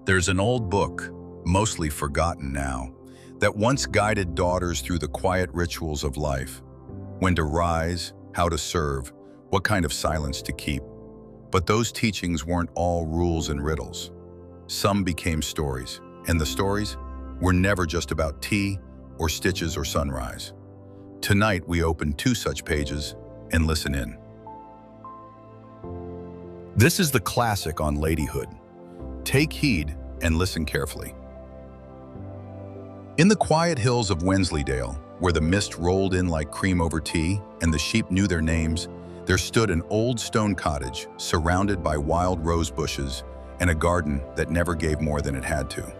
There's an old book, mostly forgotten now, that once guided daughters through the quiet rituals of life. When to rise, how to serve, what kind of silence to keep. But those teachings weren't all rules and riddles. Some became stories, and the stories were never just about tea or stitches or sunrise. Tonight we open two such pages and listen in. This is the classic on Ladyhood. Take heed and listen carefully. In the quiet hills of Wensleydale, where the mist rolled in like cream over tea and the sheep knew their names, there stood an old stone cottage surrounded by wild rose bushes and a garden that never gave more than it had to.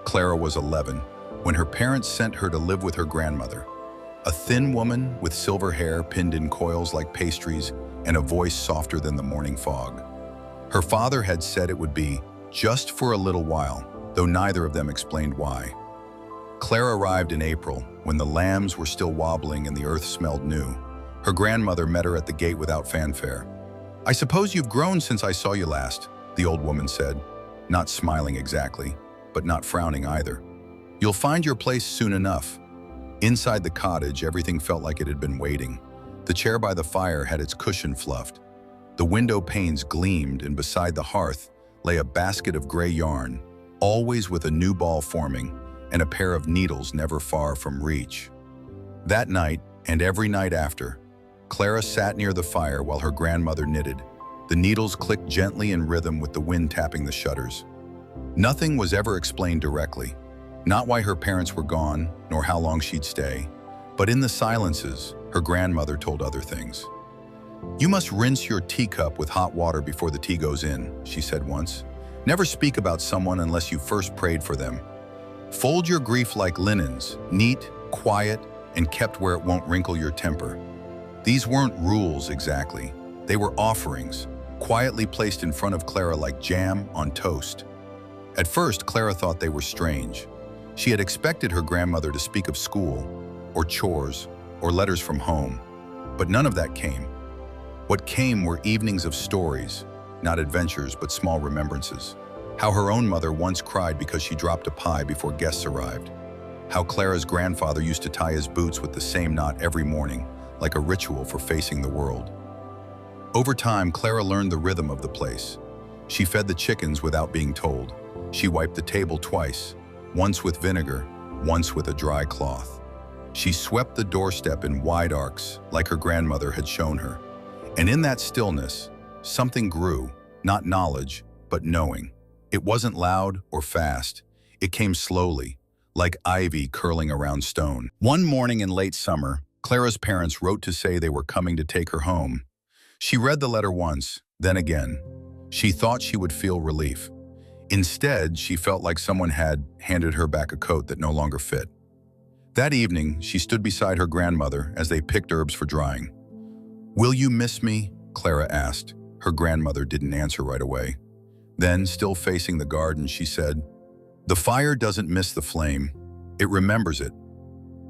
Clara was 11 when her parents sent her to live with her grandmother, a thin woman with silver hair pinned in coils like pastries and a voice softer than the morning fog. Her father had said it would be just for a little while, though neither of them explained why. Clara arrived in April, when the lambs were still wobbling and the earth smelled new. Her grandmother met her at the gate without fanfare. "I suppose you've grown since I saw you last," the old woman said, not smiling exactly, but not frowning either. "You'll find your place soon enough." Inside the cottage, everything felt like it had been waiting. The chair by the fire had its cushion fluffed. The window panes gleamed, and beside the hearth lay a basket of gray yarn, always with a new ball forming and a pair of needles never far from reach. That night, and every night after, Clara sat near the fire while her grandmother knitted. The needles clicked gently in rhythm with the wind tapping the shutters. Nothing was ever explained directly, not why her parents were gone, nor how long she'd stay. But in the silences, her grandmother told other things. "You must rinse your teacup with hot water before the tea goes in," she said once. "Never speak about someone unless you first prayed for them. Fold your grief like linens, neat, quiet, and kept where it won't wrinkle your temper." These weren't rules exactly. They were offerings, quietly placed in front of Clara like jam on toast. At first, Clara thought they were strange. She had expected her grandmother to speak of school, or chores, or letters from home, but none of that came. What came were evenings of stories, not adventures but small remembrances. How her own mother once cried because she dropped a pie before guests arrived. How Clara's grandfather used to tie his boots with the same knot every morning, like a ritual for facing the world. Over time, Clara learned the rhythm of the place. She fed the chickens without being told. She wiped the table twice, once with vinegar, once with a dry cloth. She swept the doorstep in wide arcs, like her grandmother had shown her. And in that stillness, something grew, not knowledge, but knowing. It wasn't loud or fast. It came slowly, like ivy curling around stone. One morning in late summer, Clara's parents wrote to say they were coming to take her home. She read the letter once, then again. She thought she would feel relief. Instead, she felt like someone had handed her back a coat that no longer fit. That evening, she stood beside her grandmother as they picked herbs for drying. "Will you miss me?" Clara asked. Her grandmother didn't answer right away. Then, still facing the garden, she said, "The fire doesn't miss the flame. It remembers it."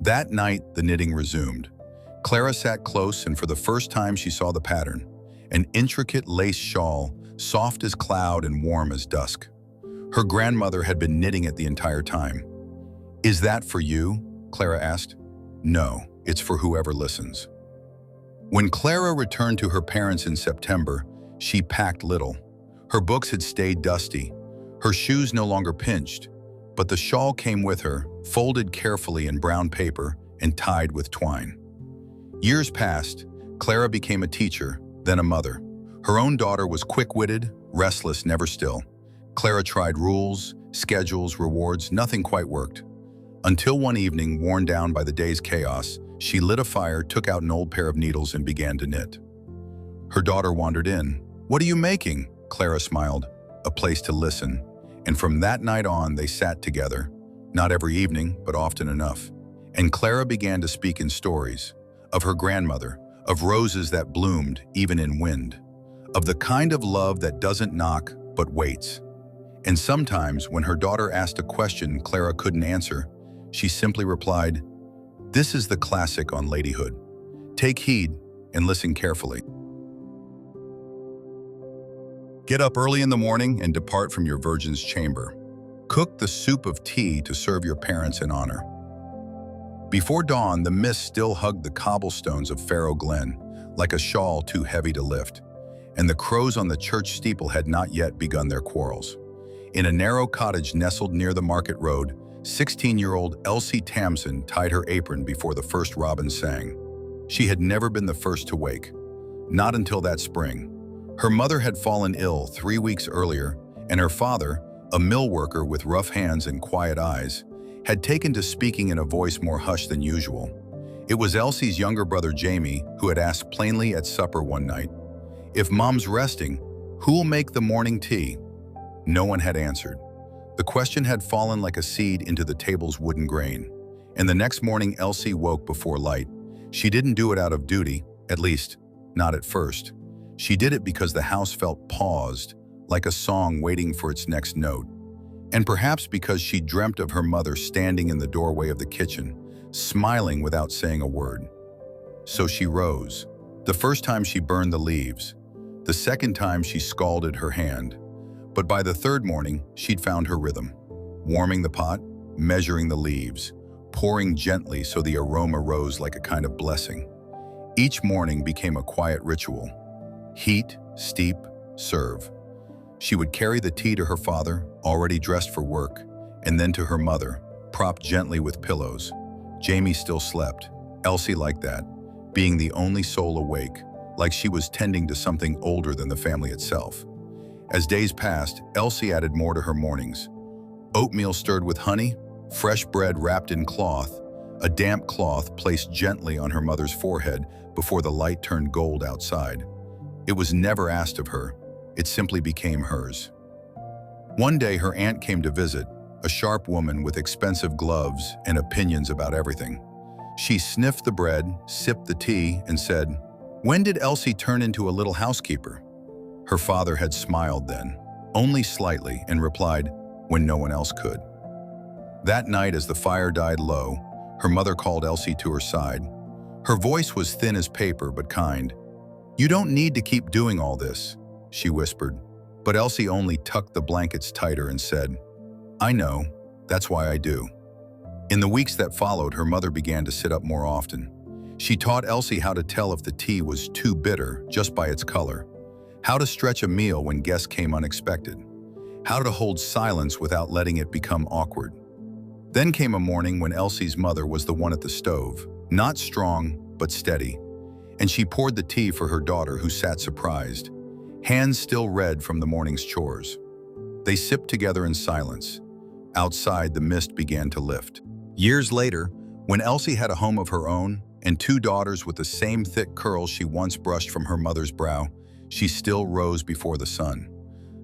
That night, the knitting resumed. Clara sat close, and for the first time she saw the pattern. An intricate lace shawl, soft as cloud and warm as dusk. Her grandmother had been knitting it the entire time. "Is that for you?" Clara asked. "No, it's for whoever listens." When Clara returned to her parents in September, she packed little. Her books had stayed dusty. Her shoes no longer pinched, but the shawl came with her, folded carefully in brown paper and tied with twine. Years passed. Clara became a teacher, then a mother. Her own daughter was quick-witted, restless, never still. Clara tried rules, schedules, rewards, nothing quite worked. Until one evening, worn down by the day's chaos, she lit a fire, took out an old pair of needles, and began to knit. Her daughter wandered in. "What are you making?" Clara smiled. "A place to listen." And from that night on, they sat together. Not every evening, but often enough. And Clara began to speak in stories. Of her grandmother, of roses that bloomed even in wind. Of the kind of love that doesn't knock, but waits. And sometimes, when her daughter asked a question Clara couldn't answer, she simply replied, "This is the classic on Ladyhood. Take heed and listen carefully." Get up early in the morning and depart from your virgin's chamber. Cook the soup of tea to serve your parents in honor. Before dawn, the mist still hugged the cobblestones of Faroe Glen, like a shawl too heavy to lift, and the crows on the church steeple had not yet begun their quarrels. In a narrow cottage nestled near the market road, 16-year-old Elsie Tamsen tied her apron before the first robin sang. She had never been the first to wake, not until that spring. Her mother had fallen ill 3 weeks earlier, and her father, a mill worker with rough hands and quiet eyes, had taken to speaking in a voice more hushed than usual. It was Elsie's younger brother Jamie who had asked plainly at supper one night, "If Mom's resting, who'll make the morning tea?" No one had answered. The question had fallen like a seed into the table's wooden grain, and the next morning Elsie woke before light. She didn't do it out of duty, at least, not at first. She did it because the house felt paused, like a song waiting for its next note. And perhaps because she dreamt of her mother standing in the doorway of the kitchen, smiling without saying a word. So she rose. The first time she burned the leaves. The second time she scalded her hand. But by the third morning, she'd found her rhythm. Warming the pot, measuring the leaves, pouring gently so the aroma rose like a kind of blessing. Each morning became a quiet ritual. Heat, steep, serve. She would carry the tea to her father, already dressed for work, and then to her mother, propped gently with pillows. Jamie still slept, Elsie like that, being the only soul awake, like she was tending to something older than the family itself. As days passed, Elsie added more to her mornings. Oatmeal stirred with honey, fresh bread wrapped in cloth, a damp cloth placed gently on her mother's forehead before the light turned gold outside. It was never asked of her. It simply became hers. One day her aunt came to visit, a sharp woman with expensive gloves and opinions about everything. She sniffed the bread, sipped the tea, and said, "When did Elsie turn into a little housekeeper?" Her father had smiled then, only slightly, and replied, "When no one else could." That night, as the fire died low, her mother called Elsie to her side. Her voice was thin as paper, but kind. "You don't need to keep doing all this," she whispered, but Elsie only tucked the blankets tighter and said, "I know, that's why I do." In the weeks that followed, her mother began to sit up more often. She taught Elsie how to tell if the tea was too bitter just by its color, how to stretch a meal when guests came unexpected, how to hold silence without letting it become awkward. Then came a morning when Elsie's mother was the one at the stove, not strong, but steady, and she poured the tea for her daughter, who sat surprised, hands still red from the morning's chores. They sipped together in silence. Outside, the mist began to lift. Years later, when Elsie had a home of her own and 2 daughters with the same thick curls she once brushed from her mother's brow, she still rose before the sun.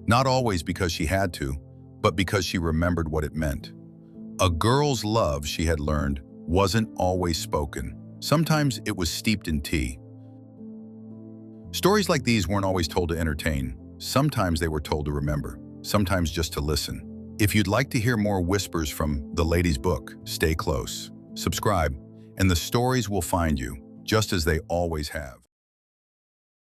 Not always because she had to, but because she remembered what it meant. A girl's love, she had learned, wasn't always spoken. Sometimes it was steeped in tea. Stories like these weren't always told to entertain. Sometimes they were told to remember, sometimes just to listen. If you'd like to hear more whispers from The Lady's Book, stay close, subscribe, and the stories will find you, just as they always have.